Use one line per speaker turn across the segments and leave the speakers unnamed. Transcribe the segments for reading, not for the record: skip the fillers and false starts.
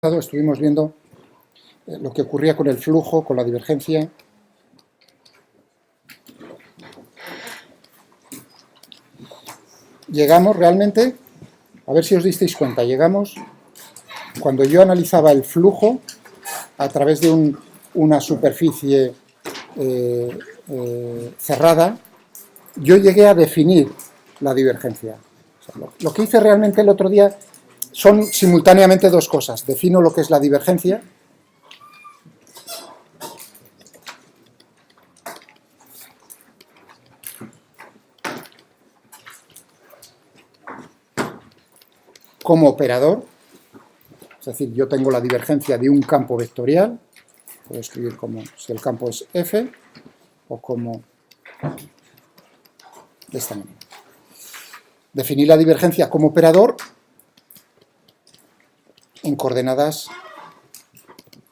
Estuvimos viendo lo que ocurría con el flujo, con la divergencia. Llegamos realmente, a ver si os disteis cuenta, llegamos, cuando yo analizaba el flujo a través de una superficie cerrada, yo llegué a definir la divergencia. O sea, lo que hice realmente el otro día son simultáneamente dos cosas. Defino lo que es la divergencia como operador, es decir, yo tengo la divergencia de un campo vectorial, puedo escribir como si el campo es F, o como de esta manera. Definir la divergencia como operador en coordenadas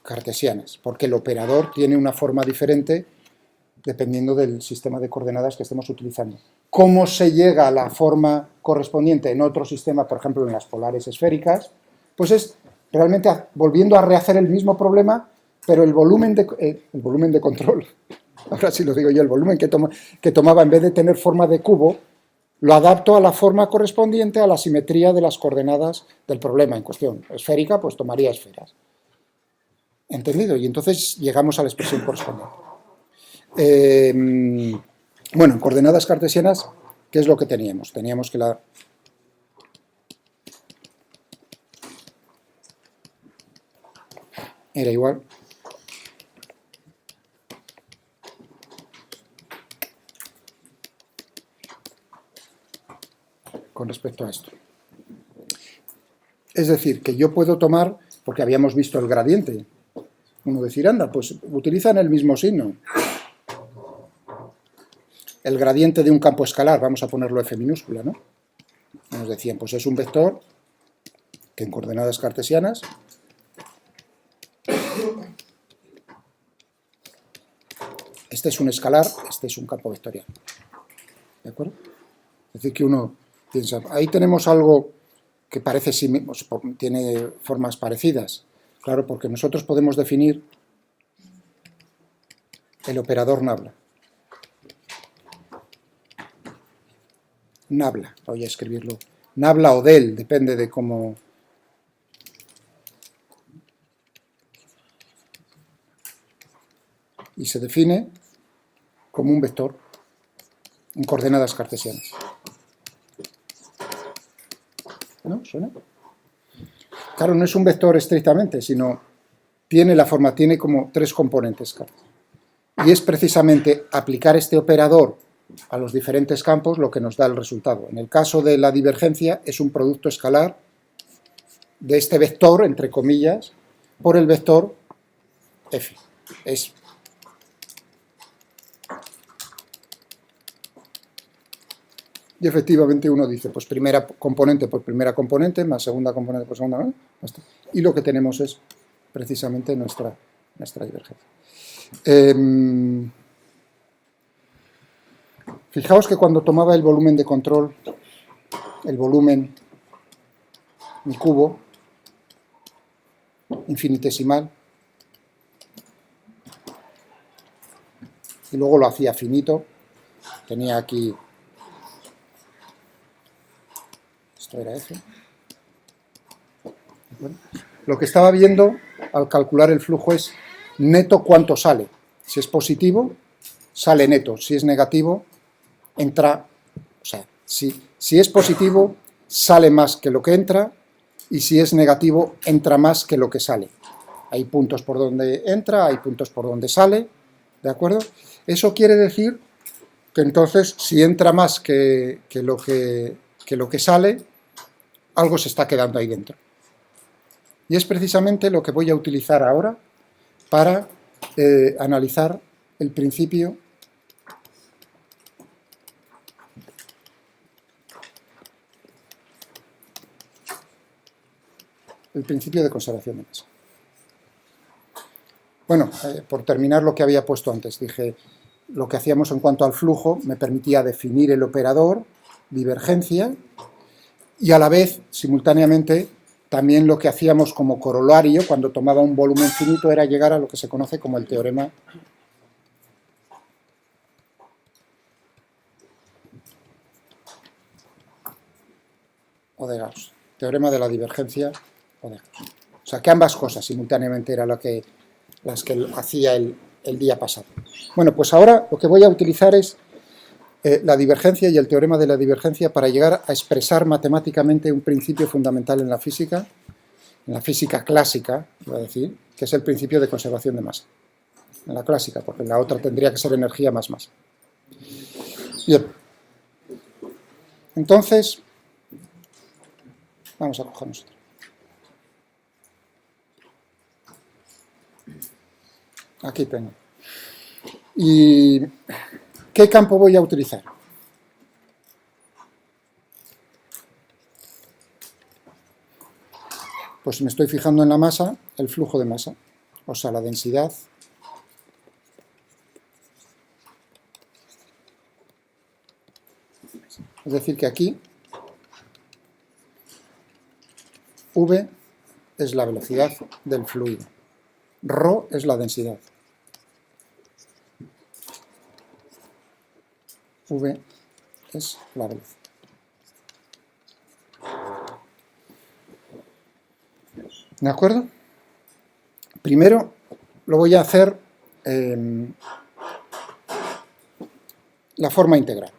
cartesianas, porque el operador tiene una forma diferente dependiendo del sistema de coordenadas que estemos utilizando. ¿Cómo se llega a la forma correspondiente en otro sistema, por ejemplo en las polares esféricas? Pues es realmente volviendo a rehacer el mismo problema, pero el volumen de control, ahora sí lo digo yo, el volumen que tomaba en vez de tener forma de cubo, lo adapto a la forma correspondiente a la simetría de las coordenadas del problema en cuestión. Esférica, pues tomaría esferas. ¿Entendido? Y entonces llegamos a la expresión correspondiente. Bueno, en coordenadas cartesianas, ¿qué es lo que teníamos? Teníamos que la... era igual con respecto a esto. Es decir, que yo puedo tomar, porque habíamos visto el gradiente, uno decir, anda, pues utilizan el mismo signo. El gradiente de un campo escalar, vamos a ponerlo F minúscula, ¿no? Nos decían, pues es un vector que en coordenadas cartesianas este es un escalar, este es un campo vectorial. ¿De acuerdo? Es decir, que uno piensa, ahí tenemos algo que parece, tiene formas parecidas. Claro, porque nosotros podemos definir el operador nabla. Nabla, voy a escribirlo. Nabla o del, depende de cómo... Y se define como un vector en coordenadas cartesianas. ¿No? ¿Suena? Claro, no es un vector estrictamente, sino tiene la forma, tiene como tres componentes. Y es precisamente aplicar este operador a los diferentes campos lo que nos da el resultado. En el caso de la divergencia es un producto escalar de este vector, entre comillas, por el vector F. Y efectivamente uno dice, pues primera componente por primera componente, más segunda componente por segunda, ¿no? Y lo que tenemos es precisamente nuestra divergencia. Fijaos que cuando tomaba el volumen de control, el volumen, mi cubo, infinitesimal, y luego lo hacía finito, tenía aquí, esto era F. Bueno, lo que estaba viendo al calcular el flujo es neto cuánto sale. Si es positivo, sale neto. Si es negativo, entra, o sea, si es positivo, sale más que lo que entra, y si es negativo, entra más que lo que sale. Hay puntos por donde entra, hay puntos por donde sale, ¿de acuerdo? Eso quiere decir que entonces, si entra más que lo que sale, algo se está quedando ahí dentro. Y es precisamente lo que voy a utilizar ahora para analizar el principio de conservación de masa. Bueno, por terminar lo que había puesto antes, dije, lo que hacíamos en cuanto al flujo me permitía definir el operador, divergencia, y a la vez, simultáneamente, también lo que hacíamos como corolario cuando tomaba un volumen finito era llegar a lo que se conoce como el teorema de Gauss, teorema de la divergencia de Gauss. O sea, que ambas cosas simultáneamente eran las que hacía el día pasado. Bueno, pues ahora lo que voy a utilizar es la divergencia y el teorema de la divergencia para llegar a expresar matemáticamente un principio fundamental en la física clásica, iba a decir, que es el principio de conservación de masa. En la clásica, porque en la otra tendría que ser energía más masa. Bien. Entonces, vamos a cogernos otra. Aquí tengo. ¿Y qué campo voy a utilizar? Pues me estoy fijando en la masa, el flujo de masa, o sea, la densidad es decir que aquí V es la velocidad del fluido, ρ es la densidad, V es la velocidad. ¿De acuerdo? Primero lo voy a hacer la forma integral.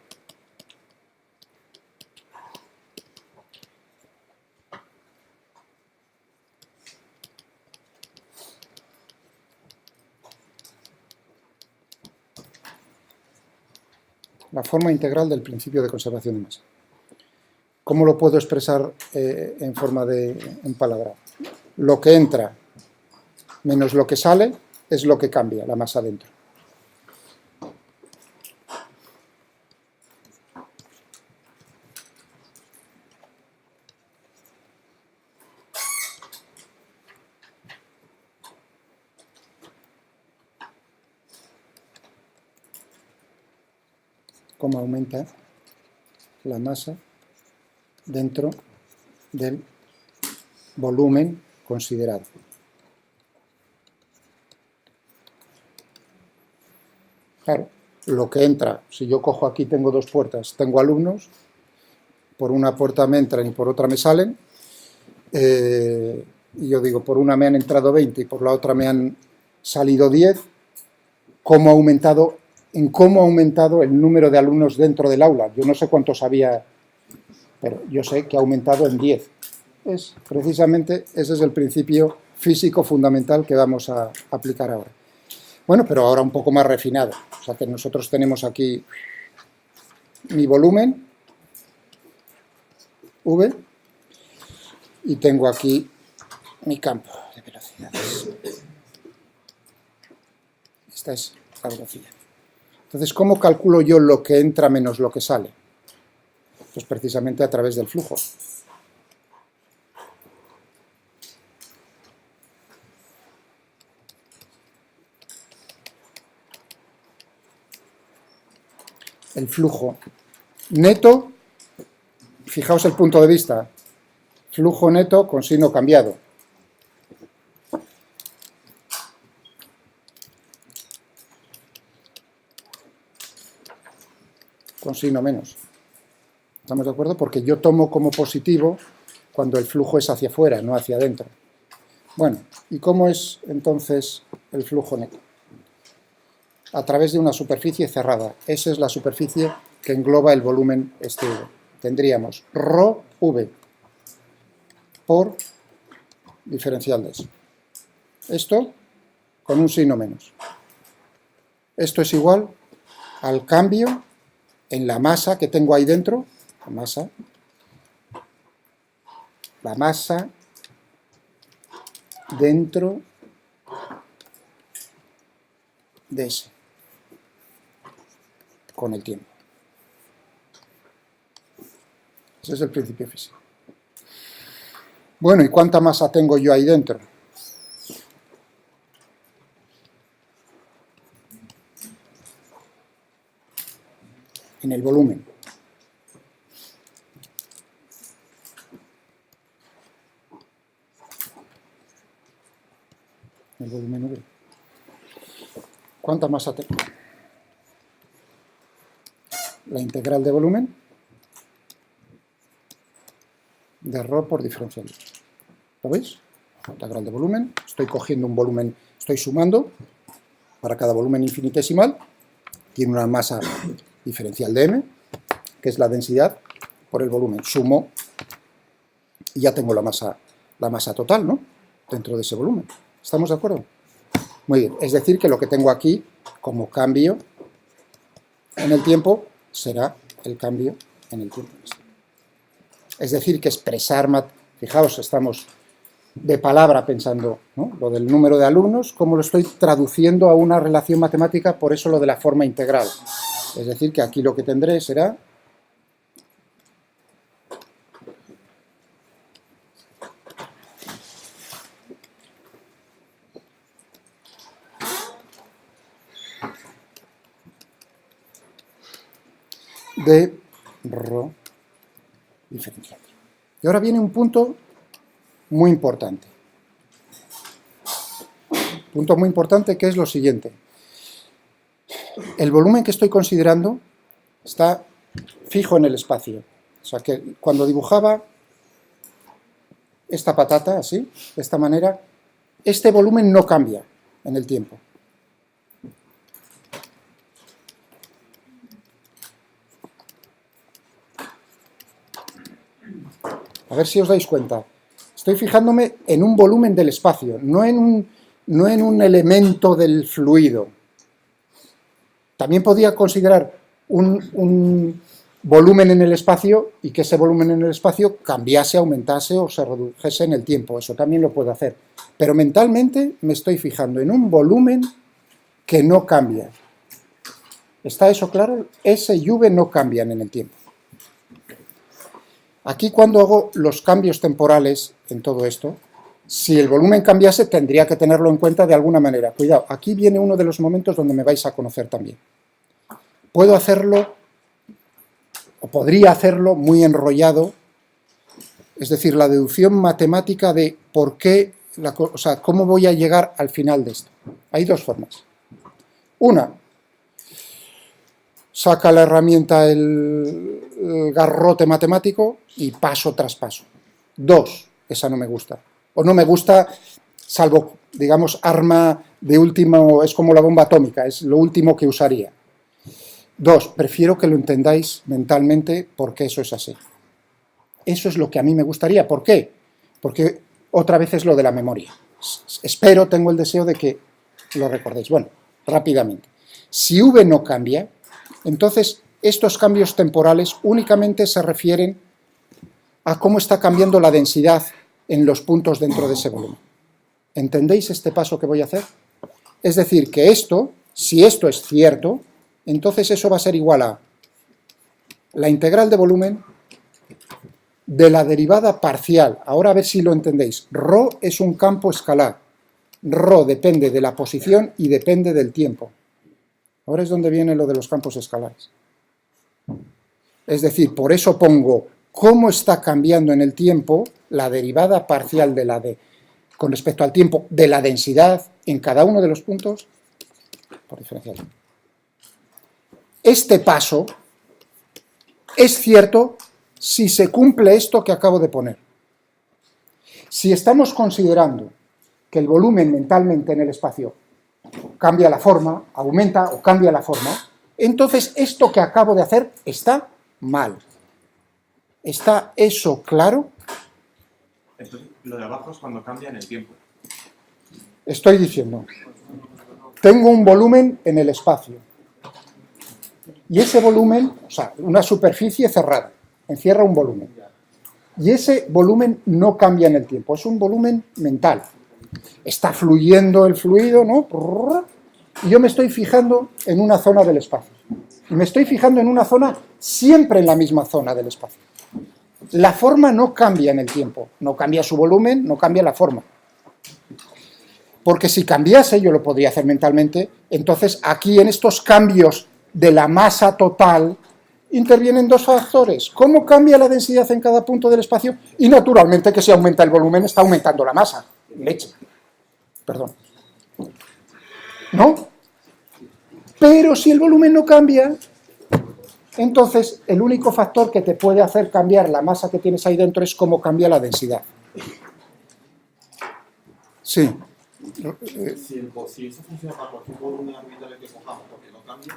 La forma integral del principio de conservación de masa. ¿Cómo lo puedo expresar en forma en palabra? Lo que entra menos lo que sale es lo que cambia la masa dentro. Cómo aumenta la masa dentro del volumen considerado. Claro, lo que entra, si yo cojo aquí, tengo dos puertas, tengo alumnos, por una puerta me entran y por otra me salen, y yo digo, por una me han entrado 20 y por la otra me han salido 10, ¿cómo ha aumentado el número de alumnos dentro del aula? Yo no sé cuántos había, pero yo sé que ha aumentado en 10. Precisamente ese es el principio físico fundamental que vamos a aplicar ahora. Bueno, pero ahora un poco más refinado. O sea que nosotros tenemos aquí mi volumen, V, y tengo aquí mi campo de velocidades. Esta es la velocidad. Entonces, ¿cómo calculo yo lo que entra menos lo que sale? Pues precisamente a través del flujo. El flujo neto, fijaos el punto de vista, flujo neto con signo cambiado. Con signo menos. ¿Estamos de acuerdo? Porque yo tomo como positivo cuando el flujo es hacia afuera, no hacia adentro. Bueno, ¿y cómo es entonces el flujo neto? A través de una superficie cerrada. Esa es la superficie que engloba el volumen este V. Tendríamos ρV por diferencial de eso. Esto con un signo menos. Esto es igual al cambio en la masa que tengo ahí dentro, la masa dentro de ese, con el tiempo. Ese es el principio físico. Bueno, ¿y cuánta masa tengo yo ahí dentro? En el volumen. el volumen V. ¿Cuánta masa tengo? La integral de volumen de ρ por diferencial. ¿Lo veis? Integral de volumen. Estoy cogiendo un volumen, estoy sumando para cada volumen infinitesimal. Tiene una masa diferencial de m, que es la densidad por el volumen. Sumo y ya tengo la masa total, ¿no? Dentro de ese volumen. ¿Estamos de acuerdo? Muy bien. Es decir, que lo que tengo aquí como cambio en el tiempo será el cambio en el tiempo. Es decir, que expresar, fijaos, estamos de palabra pensando, ¿no? Lo del número de alumnos, cómo lo estoy traduciendo a una relación matemática, por eso lo de la forma integral. Es decir, que aquí lo que tendré será de ρ diferencial. Y ahora viene un punto muy importante. Punto muy importante, que es lo siguiente. El volumen que estoy considerando está fijo en el espacio. O sea que cuando dibujaba esta patata, así, de esta manera, este volumen no cambia en el tiempo. A ver si os dais cuenta. Estoy fijándome en un volumen del espacio, no en un elemento del fluido. También podía considerar un volumen en el espacio y que ese volumen en el espacio cambiase, aumentase o se redujese en el tiempo. Eso también lo puedo hacer. Pero mentalmente me estoy fijando en un volumen que no cambia. ¿Está eso claro? S y V no cambian en el tiempo. Aquí, cuando hago los cambios temporales en todo esto, si el volumen cambiase, tendría que tenerlo en cuenta de alguna manera. Cuidado, aquí viene uno de los momentos donde me vais a conocer también. Puedo hacerlo, o podría hacerlo muy enrollado, es decir, la deducción matemática de por qué, o sea, cómo voy a llegar al final de esto. Hay dos formas. Una, saca la herramienta el garrote matemático y paso tras paso. Dos, esa no me gusta. O no me gusta, salvo, digamos, arma de último, es como la bomba atómica, es lo último que usaría. Dos, prefiero que lo entendáis mentalmente porque eso es así. Eso es lo que a mí me gustaría. ¿Por qué? Porque otra vez es lo de la memoria. Espero, tengo el deseo de que lo recordéis. Bueno, rápidamente. Si V no cambia, entonces estos cambios temporales únicamente se refieren a cómo está cambiando la densidad en los puntos dentro de ese volumen. ¿Entendéis este paso que voy a hacer? Es decir, que esto, si esto es cierto, entonces eso va a ser igual a la integral de volumen de la derivada parcial. Ahora a ver si lo entendéis. Rho es un campo escalar. Rho depende de la posición y depende del tiempo. Ahora es donde viene lo de los campos escalares. Es decir, por eso pongo cómo está cambiando en el tiempo la derivada parcial de con respecto al tiempo de la densidad en cada uno de los puntos por diferencial. Este paso es cierto si se cumple esto que acabo de poner. Si estamos considerando que el volumen mentalmente en el espacio cambia la forma, aumenta o cambia la forma, entonces esto que acabo de hacer está mal. ¿Está eso claro?
Entonces, lo de abajo es cuando cambia en el tiempo.
Estoy diciendo, tengo un volumen en el espacio. Y ese volumen, o sea, una superficie cerrada, encierra un volumen. Y ese volumen no cambia en el tiempo, es un volumen mental. Está fluyendo el fluido, ¿no? Y yo me estoy fijando en una zona del espacio. Y me estoy fijando en una zona siempre en la misma zona del espacio. La forma no cambia en el tiempo, no cambia su volumen, no cambia la forma. Porque si cambiase, yo lo podría hacer mentalmente, entonces aquí en estos cambios de la masa total intervienen dos factores. ¿Cómo cambia la densidad en cada punto del espacio? Y naturalmente que si aumenta el volumen está aumentando la masa. Leche. Perdón. ¿no? Pero si el volumen no cambia, entonces el único factor que te puede hacer cambiar la masa que tienes ahí dentro es cómo cambia la densidad. Sí.
Si esto funciona para cualquier volumen orbital que cojamos, porque no cambia,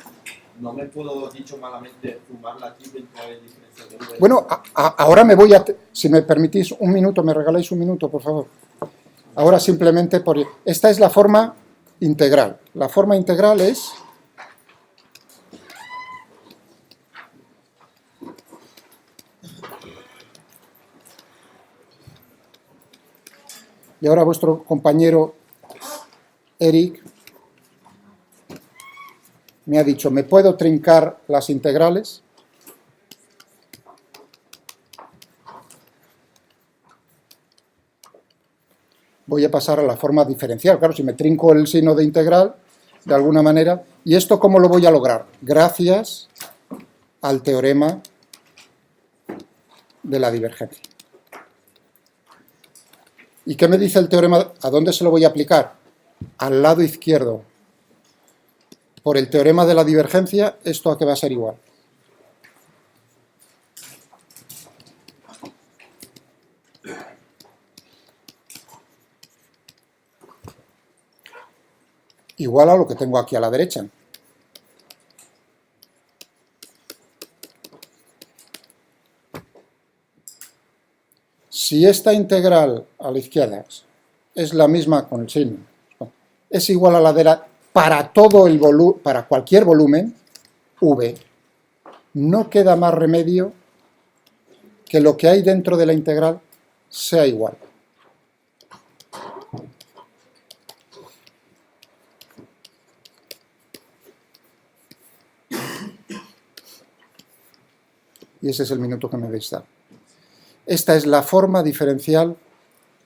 no me puedo, dicho malamente, fumar la triple entre el diferencial de V.
Bueno, ahora me voy a... Si me permitís un minuto, me regaláis un minuto, por favor. Ahora simplemente, esta es la forma integral. La forma integral es... Y ahora vuestro compañero Eric me ha dicho, ¿me puedo trincar las integrales? Voy a pasar a la forma diferencial. Claro, si me trinco el seno de integral, de alguna manera, ¿y esto cómo lo voy a lograr? Gracias al teorema de la divergencia. ¿Y qué me dice el teorema? ¿A dónde se lo voy a aplicar? Al lado izquierdo. Por el teorema de la divergencia, ¿esto a qué va a ser igual? Igual a lo que tengo aquí a la derecha. Si esta integral a la izquierda es la misma con el signo, es igual a la de la para todo el volumen, para cualquier volumen, V, no queda más remedio que lo que hay dentro de la integral sea igual. Y ese es el minuto que me habéis dado. Esta es la forma diferencial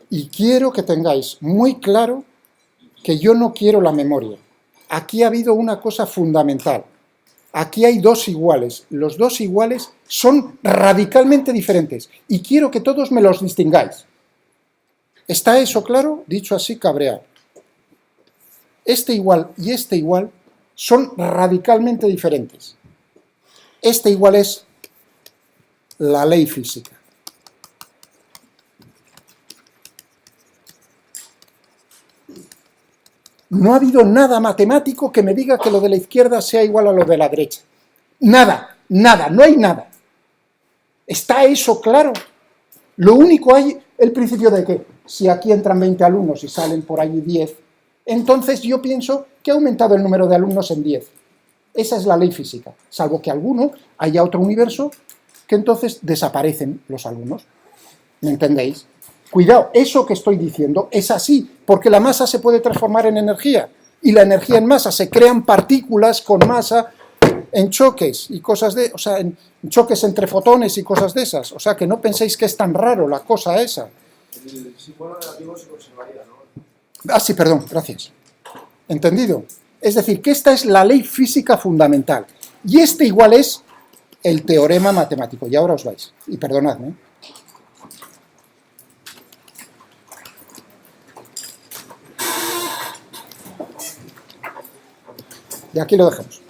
y quiero que tengáis muy claro que yo no quiero la memoria. Aquí ha habido una cosa fundamental. Aquí hay dos iguales. Los dos iguales son radicalmente diferentes y quiero que todos me los distingáis. ¿Está eso claro? Dicho así, cabrear. Este igual y este igual son radicalmente diferentes. Este igual es la ley física. No ha habido nada matemático que me diga que lo de la izquierda sea igual a lo de la derecha. Nada, nada, no hay nada. ¿Está eso claro? Lo único hay el principio de que si aquí entran 20 alumnos y salen por allí 10, entonces yo pienso que ha aumentado el número de alumnos en 10. Esa es la ley física, salvo que alguno haya otro universo que entonces desaparecen los alumnos. ¿Me entendéis? Cuidado, eso que estoy diciendo es así, porque la masa se puede transformar en energía, y la energía en masa, se crean partículas con masa en choques y cosas de, o sea, en choques entre fotones y cosas de esas, o sea, que no penséis que es tan raro la cosa esa.
El símbolo negativo se conservaría, ¿no?
Ah, sí, perdón, gracias. ¿Entendido? Es decir, que esta es la ley física fundamental, y este igual es el teorema matemático, y ahora os vais, y perdonadme. Y aquí lo dejamos.